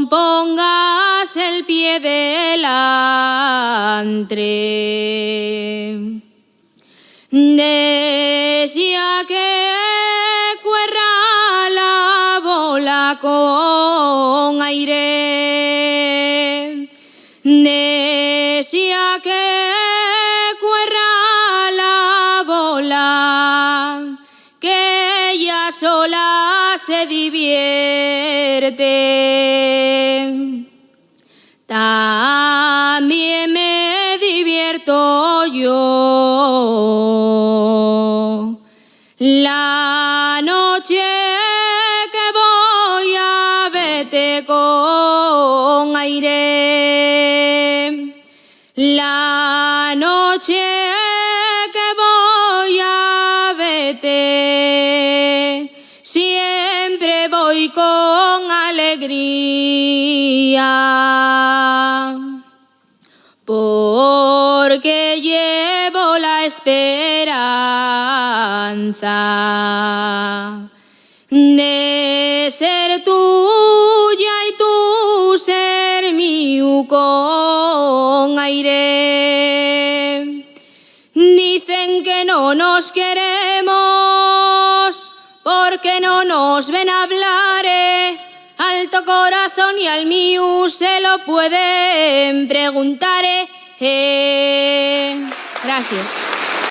pongas el pie delante. Desea que cuerra la bola con aire. Desea que cuerra la bola, que ella sola se divierte. También me divierto yo. La noche que voy a verte con aire. La noche que voy a verte, siempre voy con alegría, porque llevo la esperanza de ser tuya y tú ser mío con aire. Dicen que no nos queremos porque no nos ven hablar. Alto corazón y al mío se lo pueden preguntar. Gracias.